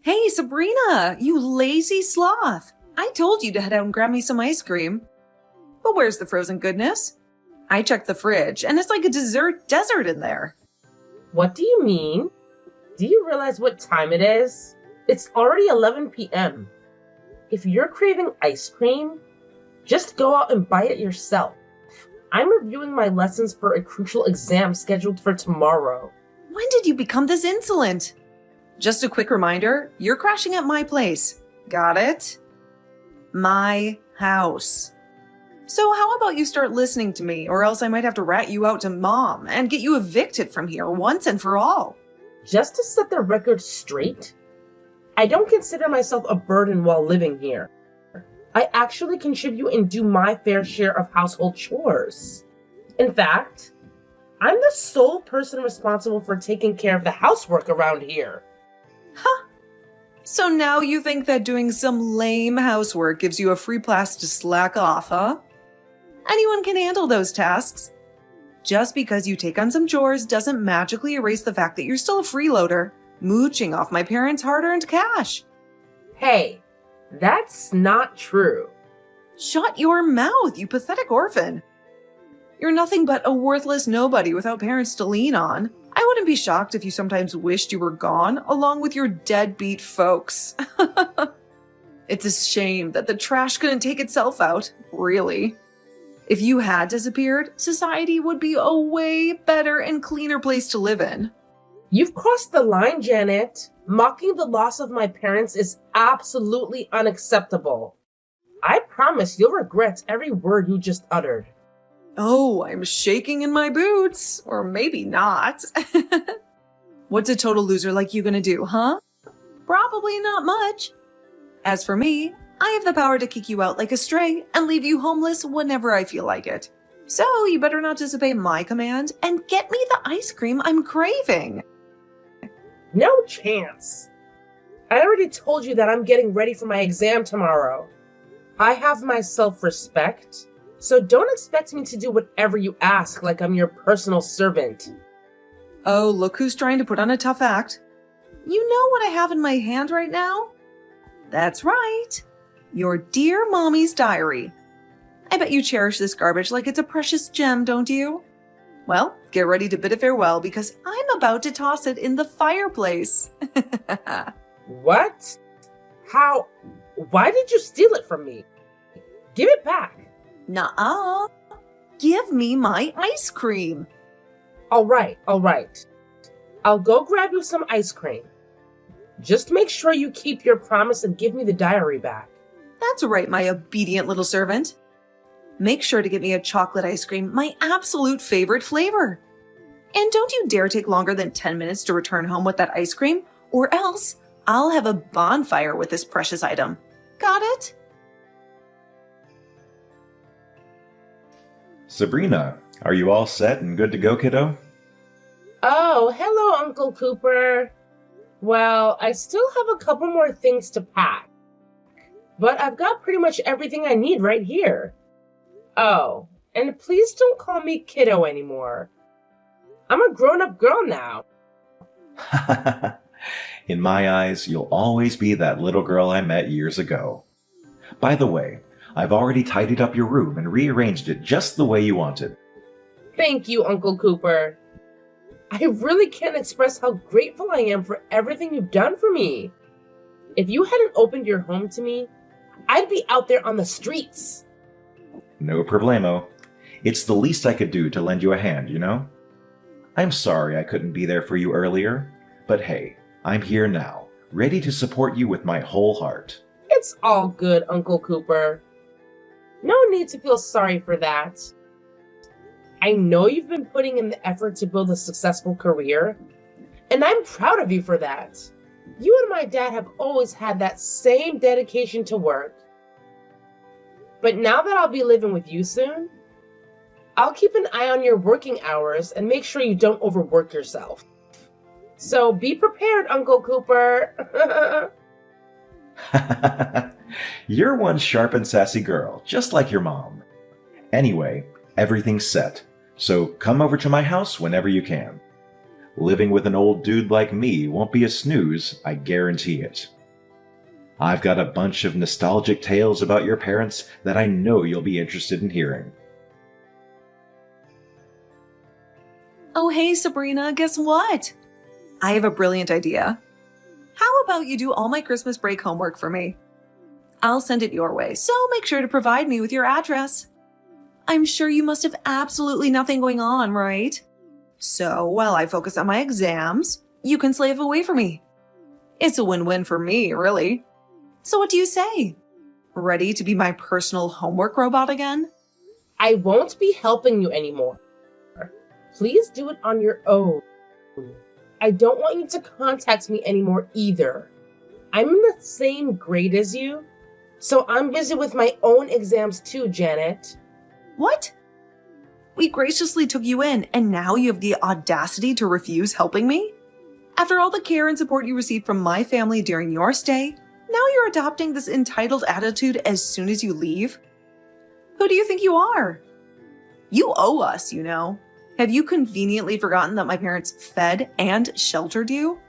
Hey, Sabrina, you lazy sloth. I told you to head out and grab me some ice cream. But where's the frozen goodness? I checked the fridge, and it's like a dessert desert in there. What do you mean? Do you realize what time it is? It's already 11 p.m. If you're craving ice cream, just go out and buy it yourself. I'm reviewing my lessons for a crucial exam scheduled for tomorrow. When did you become this insolent? Just a quick reminder, you're crashing at my place. Got it? My house. So how about you start listening to me, or else I might have to rat you out to Mom and get you evicted from here once and for all. Just to set the record straight, I don't consider myself a burden while living here. I actually contribute and do my fair share of household chores. In fact, I'm the sole person responsible for taking care of the housework around here. Huh. So now you think that doing some lame housework gives you a free pass to slack off, huh? Anyone can handle those tasks. Just because you take on some chores doesn't magically erase the fact that you're still a freeloader, mooching off my parents' hard-earned cash. Hey, that's not true. Shut your mouth, you pathetic orphan. You're nothing but a worthless nobody without parents to lean on. I wouldn't be shocked if you sometimes wished you were gone, along with your deadbeat folks. It's a shame that the trash couldn't take itself out, really. If you had disappeared, society would be a way better and cleaner place to live in. You've crossed the line, Janet. Mocking the loss of my parents is absolutely unacceptable. I promise you'll regret every word you just uttered. Oh, I'm shaking in my boots. Or maybe not. What's a total loser like you gonna do, huh? Probably not much. As for me, I have the power to kick you out like a stray and leave you homeless whenever I feel like it. So you better not disobey my command and get me the ice cream I'm craving. No chance. I already told you that I'm getting ready for my exam tomorrow. I have my self-respect, so don't expect me to do whatever you ask like I'm your personal servant. Oh, look who's trying to put on a tough act. You know what I have in my hand right now? That's right. Your dear mommy's diary. I bet you cherish this garbage like it's a precious gem, don't you? Well, get ready to bid it farewell because I'm about to toss it in the fireplace. What? How? Why did you steal it from me? Give it back. Nuh-uh. Give me my ice cream. All right. I'll go grab you some ice cream. Just make sure you keep your promise and give me the diary back. That's right, my obedient little servant. Make sure to get me a chocolate ice cream, my absolute favorite flavor. And don't you dare take longer than 10 minutes to return home with that ice cream, or else I'll have a bonfire with this precious item. Got it? Sabrina, are you all set and good to go, kiddo? Oh, hello, Uncle Cooper. Well, I still have a couple more things to pack, but I've got pretty much everything I need right here. Oh, and please don't call me kiddo anymore. I'm a grown-up girl now. In my eyes, you'll always be that little girl I met years ago. By the way, I've already tidied up your room and rearranged it just the way you wanted. Thank you, Uncle Cooper. I really can't express how grateful I am for everything you've done for me. If you hadn't opened your home to me, I'd be out there on the streets. No problemo. It's the least I could do to lend you a hand, you know? I'm sorry I couldn't be there for you earlier, but hey, I'm here now, ready to support you with my whole heart. It's all good, Uncle Cooper. No need to feel sorry for that. I know you've been putting in the effort to build a successful career, and I'm proud of you for that. You and my dad have always had that same dedication to work. But now that I'll be living with you soon, I'll keep an eye on your working hours and make sure you don't overwork yourself. So be prepared, Uncle Cooper. You're one sharp and sassy girl, just like your mom. Anyway, everything's set, so come over to my house whenever you can. Living with an old dude like me won't be a snooze, I guarantee it. I've got a bunch of nostalgic tales about your parents that I know you'll be interested in hearing. Oh, hey, Sabrina, guess what? I have a brilliant idea. How about you do all my Christmas break homework for me? I'll send it your way, so make sure to provide me with your address. I'm sure you must have absolutely nothing going on, right? So while I focus on my exams, you can slave away for me. It's a win-win for me, really. So what do you say? Ready to be my personal homework robot again? I won't be helping you anymore. Please do it on your own. I don't want you to contact me anymore either. I'm in the same grade as you, so I'm busy with my own exams too, Janet. What? We graciously took you in, and now you have the audacity to refuse helping me? After all the care and support you received from my family during your stay, now you're adopting this entitled attitude as soon as you leave? Who do you think you are? You owe us, you know. Have you conveniently forgotten that my parents fed and sheltered you?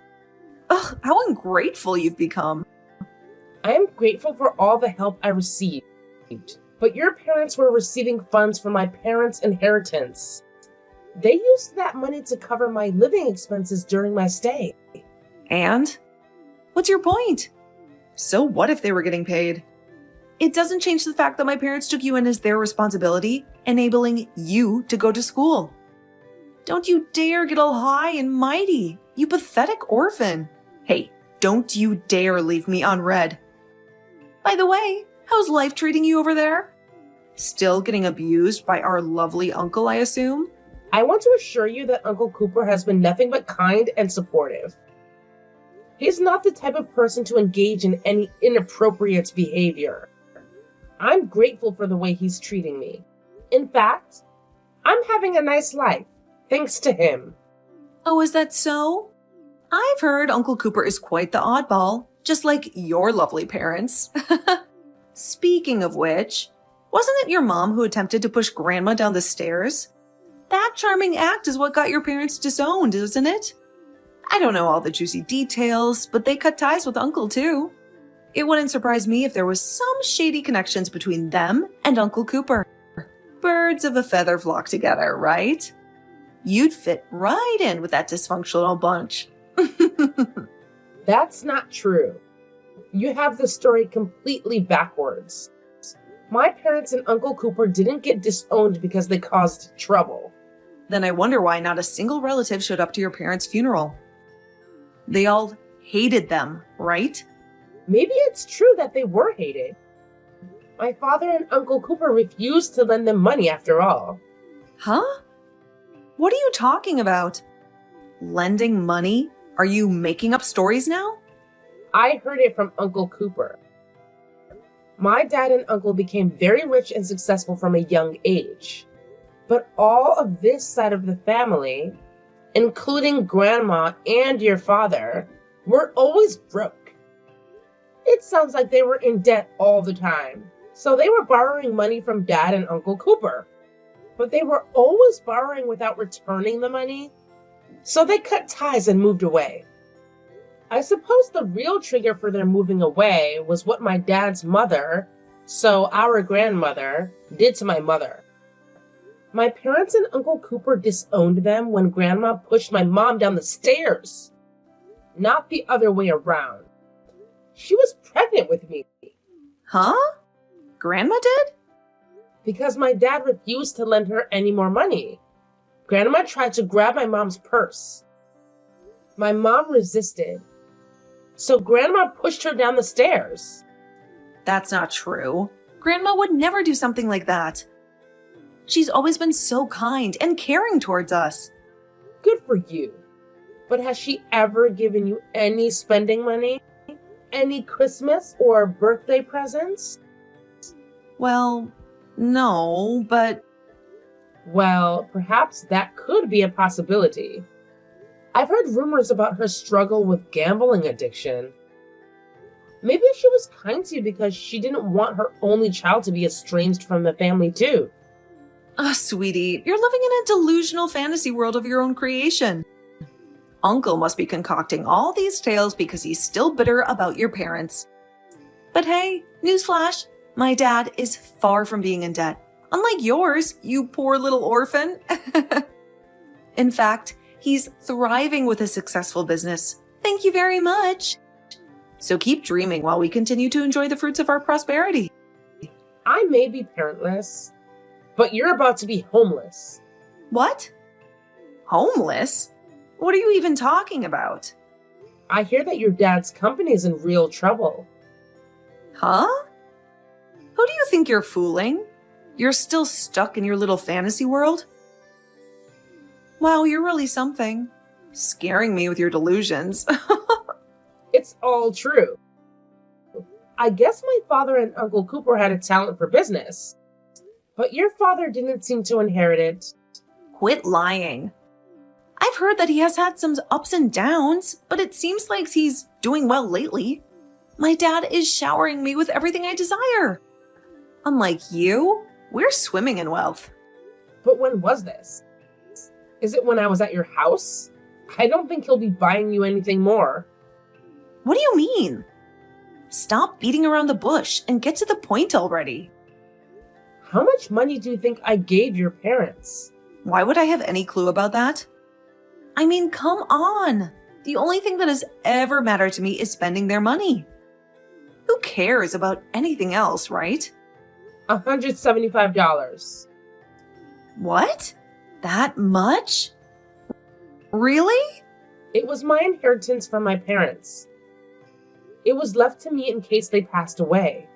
Ugh, how ungrateful you've become. I am grateful for all the help I received, but your parents were receiving funds from my parents' inheritance. They used that money to cover my living expenses during my stay. And? What's your point? So what if they were getting paid? It doesn't change the fact that my parents took you in as their responsibility, enabling you to go to school. Don't you dare get all high and mighty, you pathetic orphan. Hey, don't you dare leave me unread. By the way, how's life treating you over there? Still getting abused by our lovely uncle, I assume? I want to assure you that Uncle Cooper has been nothing but kind and supportive. He's not the type of person to engage in any inappropriate behavior. I'm grateful for the way he's treating me. In fact, I'm having a nice life, thanks to him. Oh, is that so? I've heard Uncle Cooper is quite the oddball, just like your lovely parents. Speaking of which, wasn't it your mom who attempted to push Grandma down the stairs? That charming act is what got your parents disowned, isn't it? I don't know all the juicy details, but they cut ties with Uncle too. It wouldn't surprise me if there was some shady connections between them and Uncle Cooper. Birds of a feather flock together, right? You'd fit right in with that dysfunctional bunch. That's not true. You have the story completely backwards. My parents and Uncle Cooper didn't get disowned because they caused trouble. Then I wonder why not a single relative showed up to your parents' funeral. They all hated them, right? Maybe it's true that they were hated. My father and Uncle Cooper refused to lend them money after all. Huh? What are you talking about? Lending money? Are you making up stories now? I heard it from Uncle Cooper. My dad and uncle became very rich and successful from a young age. But all of this side of the family, including Grandma and your father, were always broke. It sounds like they were in debt all the time. So they were borrowing money from Dad and Uncle Cooper. But they were always borrowing without returning the money. So they cut ties and moved away. I suppose the real trigger for their moving away was what my dad's mother, so our grandmother, did to my mother. My parents and Uncle Cooper disowned them when Grandma pushed my mom down the stairs. Not the other way around. She was pregnant with me. Huh? Grandma did? Because my dad refused to lend her any more money. Grandma tried to grab my mom's purse. My mom resisted. So Grandma pushed her down the stairs. That's not true. Grandma would never do something like that. She's always been so kind and caring towards us. Good for you. But has she ever given you any spending money? Any Christmas or birthday presents? Well, no, but... Well, perhaps that could be a possibility. I've heard rumors about her struggle with gambling addiction. Maybe she was kind to you because she didn't want her only child to be estranged from the family too. Oh, sweetie, you're living in a delusional fantasy world of your own creation. Uncle must be concocting all these tales because he's still bitter about your parents. But hey, newsflash, my dad is far from being in debt. Unlike yours, you poor little orphan. In fact, he's thriving with a successful business. Thank you very much. So keep dreaming while we continue to enjoy the fruits of our prosperity. I may be parentless, but you're about to be homeless. What? Homeless? What are you even talking about? I hear that your dad's company is in real trouble. Huh? Who do you think you're fooling? You're still stuck in your little fantasy world? Wow, you're really something. Scaring me with your delusions. It's all true. I guess my father and Uncle Cooper had a talent for business, but your father didn't seem to inherit it. Quit lying. I've heard that he has had some ups and downs, but it seems like he's doing well lately. My dad is showering me with everything I desire. Unlike you, we're swimming in wealth. But when was this? Is it when I was at your house? I don't think he'll be buying you anything more. What do you mean? Stop beating around the bush and get to the point already. How much money do you think I gave your parents? Why would I have any clue about that? I mean, come on. The only thing that has ever mattered to me is spending their money. Who cares about anything else, right? $175. What? That much? Really? It was my inheritance from my parents. It was left to me in case they passed away,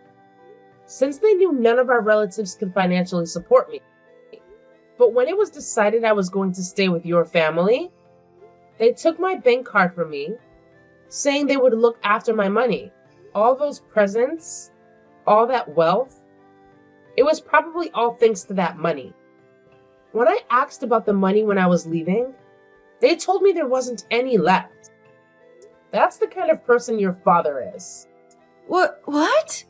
since they knew none of our relatives could financially support me. But when it was decided I was going to stay with your family, they took my bank card from me, saying they would look after my money. All those presents, all that wealth, it was probably all thanks to that money. When I asked about the money when I was leaving, they told me there wasn't any left. That's the kind of person your father is. What?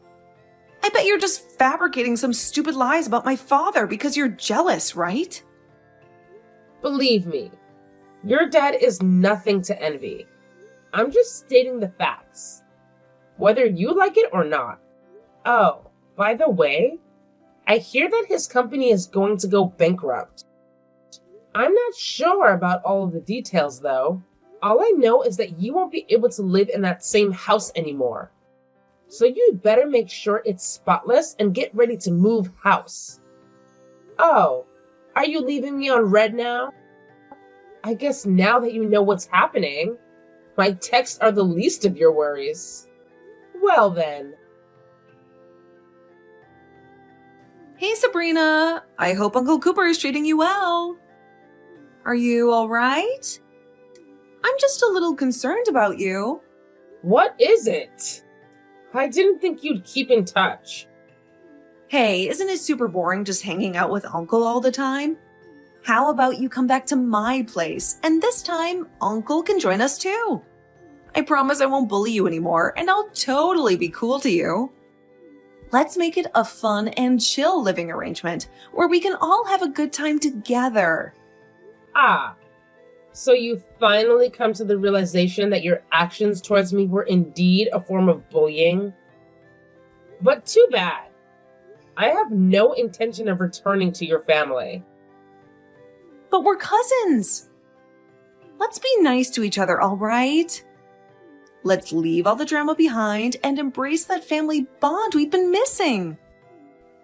I bet you're just fabricating some stupid lies about my father because you're jealous, right? Believe me, your dad is nothing to envy. I'm just stating the facts, whether you like it or not. Oh, by the way, I hear that his company is going to go bankrupt. I'm not sure about all of the details, though. All I know is that you won't be able to live in that same house anymore. So you'd better make sure it's spotless and get ready to move house. Oh, are you leaving me on red now? I guess now that you know what's happening, my texts are the least of your worries. Well then. Hey, Sabrina. I hope Uncle Cooper is treating you well. Are you all right? I'm just a little concerned about you. What is it? I didn't think you'd keep in touch. Hey, isn't it super boring just hanging out with Uncle all the time? How about you come back to my place, and this time, Uncle can join us too. I promise I won't bully you anymore, and I'll totally be cool to you. Let's make it a fun and chill living arrangement, where we can all have a good time together. Ah, so you finally come to the realization that your actions towards me were indeed a form of bullying? But too bad. I have no intention of returning to your family. But we're cousins. Let's be nice to each other, all right? Let's leave all the drama behind and embrace that family bond we've been missing.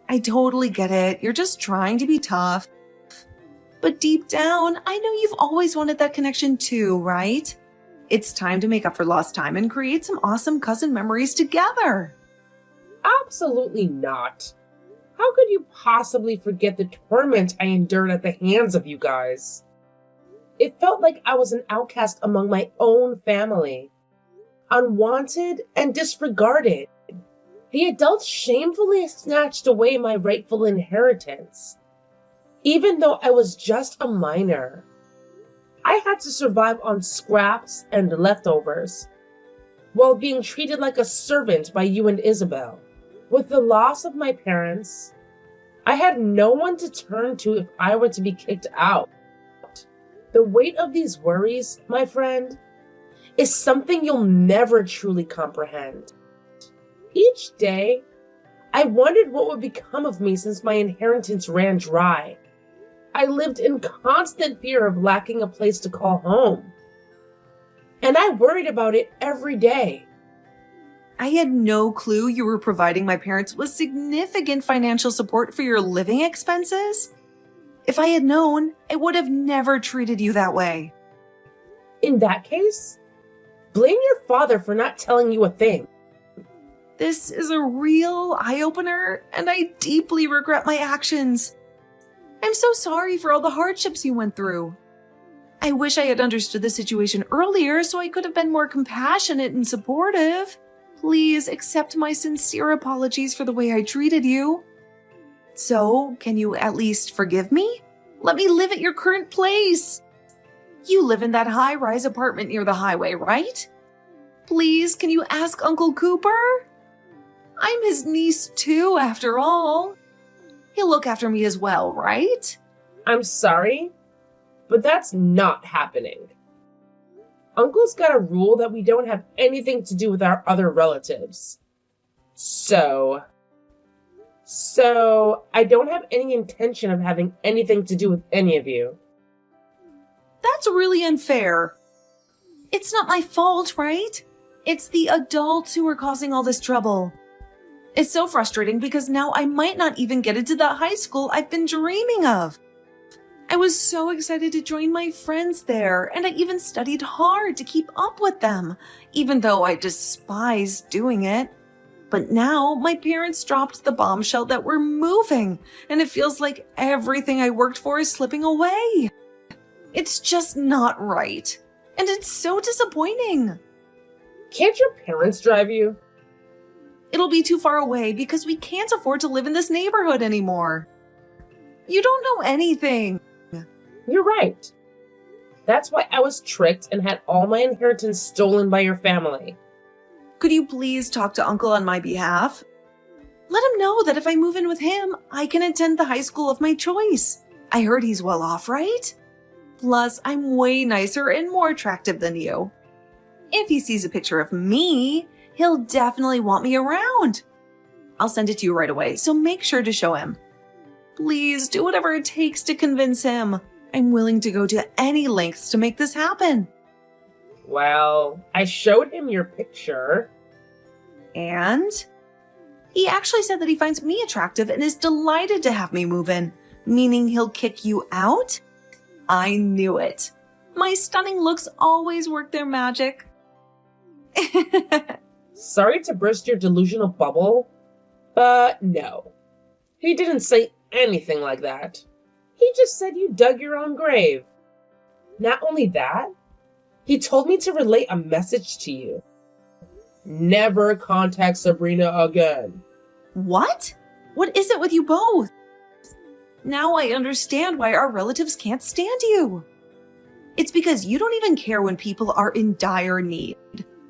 I totally get it. You're just trying to be tough. But deep down, I know you've always wanted that connection too, right? It's time to make up for lost time and create some awesome cousin memories together. Absolutely not. How could you possibly forget the torment I endured at the hands of you guys? It felt like I was an outcast among my own family, unwanted and disregarded. The adults shamefully snatched away my rightful inheritance, even though I was just a minor. I had to survive on scraps and leftovers, while being treated like a servant by you and Isabel. With the loss of my parents, I had no one to turn to if I were to be kicked out. The weight of these worries, my friend, is something you'll never truly comprehend. Each day, I wondered what would become of me since my inheritance ran dry. I lived in constant fear of lacking a place to call home. And I worried about it every day. I had no clue you were providing my parents with significant financial support for your living expenses. If I had known, I would have never treated you that way. In that case, blame your father for not telling you a thing. This is a real eye-opener, and I deeply regret my actions. I'm so sorry for all the hardships you went through. I wish I had understood the situation earlier so I could have been more compassionate and supportive. Please accept my sincere apologies for the way I treated you. So, can you at least forgive me? Let me live at your current place. You live in that high-rise apartment near the highway, right? Please, can you ask Uncle Cooper? I'm his niece too, after all. He'll look after me as well, right? I'm sorry, but that's not happening. Uncle's got a rule that we don't have anything to do with our other relatives. So I don't have any intention of having anything to do with any of you. That's really unfair. It's not my fault, right? It's the adults who are causing all this trouble. It's so frustrating because now I might not even get into the high school I've been dreaming of. I was so excited to join my friends there, and I even studied hard to keep up with them, even though I despised doing it. But now my parents dropped the bombshell that we're moving, and it feels like everything I worked for is slipping away. It's just not right, and it's so disappointing. Can't your parents drive you? It'll be too far away because we can't afford to live in this neighborhood anymore. You don't know anything. You're right. That's why I was tricked and had all my inheritance stolen by your family. Could you please talk to Uncle on my behalf? Let him know that if I move in with him, I can attend the high school of my choice. I heard he's well off, right? Plus, I'm way nicer and more attractive than you. If he sees a picture of me, he'll definitely want me around. I'll send it to you right away, so make sure to show him. Please do whatever it takes to convince him. I'm willing to go to any lengths to make this happen. Well, I showed him your picture. And? He actually said that he finds me attractive and is delighted to have me move in, meaning he'll kick you out? I knew it. My stunning looks always work their magic. Sorry to burst your delusional bubble, but no. He didn't say anything like that. He just said you dug your own grave. Not only that, he told me to relay a message to you. Never contact Sabrina again. What? What is it with you both? Now I understand why our relatives can't stand you. It's because you don't even care when people are in dire need.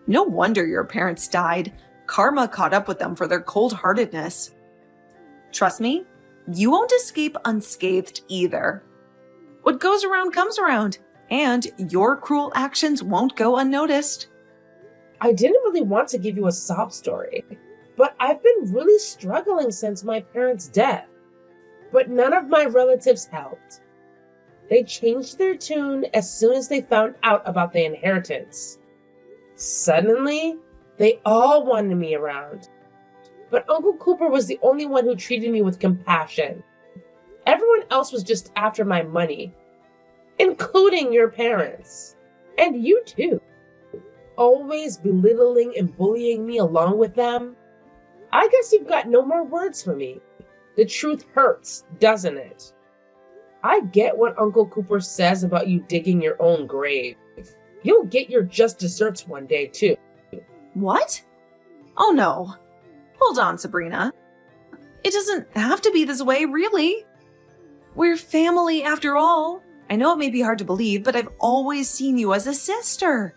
No wonder your parents died. Karma caught up with them for their cold-heartedness. Trust me, you won't escape unscathed either. What goes around comes around, and your cruel actions won't go unnoticed. I didn't really want to give you a sob story, but I've been really struggling since my parents' death. But none of my relatives helped. They changed their tune as soon as they found out about the inheritance. Suddenly, they all wanted me around. But Uncle Cooper was the only one who treated me with compassion. Everyone else was just after my money, including your parents. And you too. Always belittling and bullying me along with them. I guess you've got no more words for me. The truth hurts, doesn't it? I get what Uncle Cooper says about you digging your own grave. You'll get your just desserts one day, too. What? Oh no. Hold on, Sabrina. It doesn't have to be this way, really. We're family after all. I know it may be hard to believe, but I've always seen you as a sister.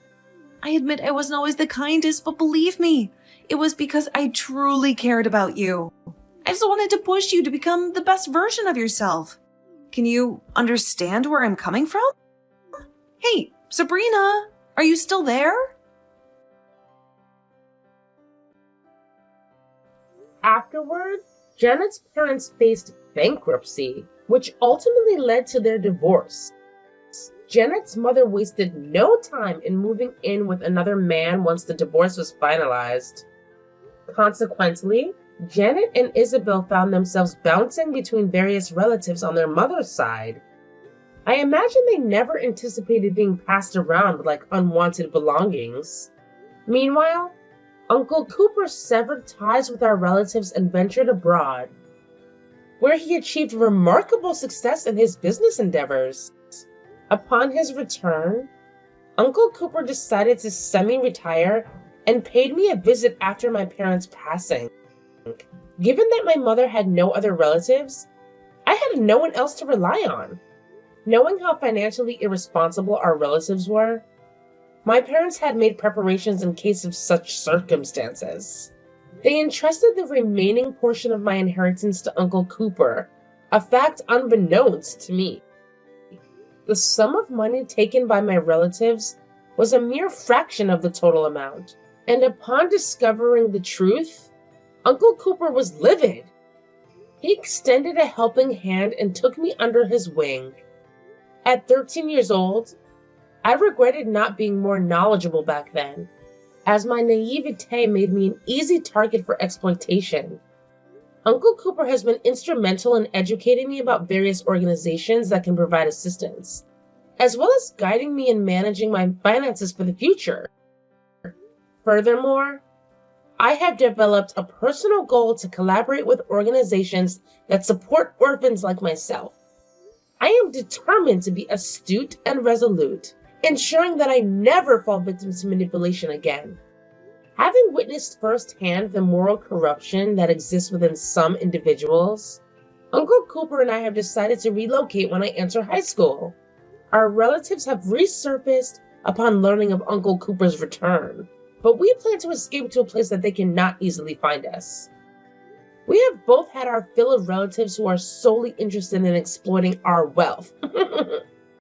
I admit I wasn't always the kindest, but believe me, it was because I truly cared about you. I just wanted to push you to become the best version of yourself. Can you understand where I'm coming from? Hey, Sabrina, are you still there? Afterward, Janet's parents faced bankruptcy, which ultimately led to their divorce. Janet's mother wasted no time in moving in with another man once the divorce was finalized. Consequently, Janet and Isabel found themselves bouncing between various relatives on their mother's side. I imagine they never anticipated being passed around like unwanted belongings. Meanwhile, Uncle Cooper severed ties with our relatives and ventured abroad, where he achieved remarkable success in his business endeavors. Upon his return, Uncle Cooper decided to semi-retire and paid me a visit after my parents' passing. Given that my mother had no other relatives, I had no one else to rely on. Knowing how financially irresponsible our relatives were, my parents had made preparations in case of such circumstances. They entrusted the remaining portion of my inheritance to Uncle Cooper, a fact unbeknownst to me. The sum of money taken by my relatives was a mere fraction of the total amount, and upon discovering the truth, Uncle Cooper was livid. He extended a helping hand and took me under his wing. At 13 years old, I regretted not being more knowledgeable back then, as my naivete made me an easy target for exploitation. Uncle Cooper has been instrumental in educating me about various organizations that can provide assistance, as well as guiding me in managing my finances for the future. Furthermore, I have developed a personal goal to collaborate with organizations that support orphans like myself. I am determined to be astute and resolute, ensuring that I never fall victim to manipulation again. Having witnessed firsthand the moral corruption that exists within some individuals, Uncle Cooper and I have decided to relocate when I enter high school. Our relatives have resurfaced upon learning of Uncle Cooper's return, but we plan to escape to a place that they cannot easily find us. We have both had our fill of relatives who are solely interested in exploiting our wealth.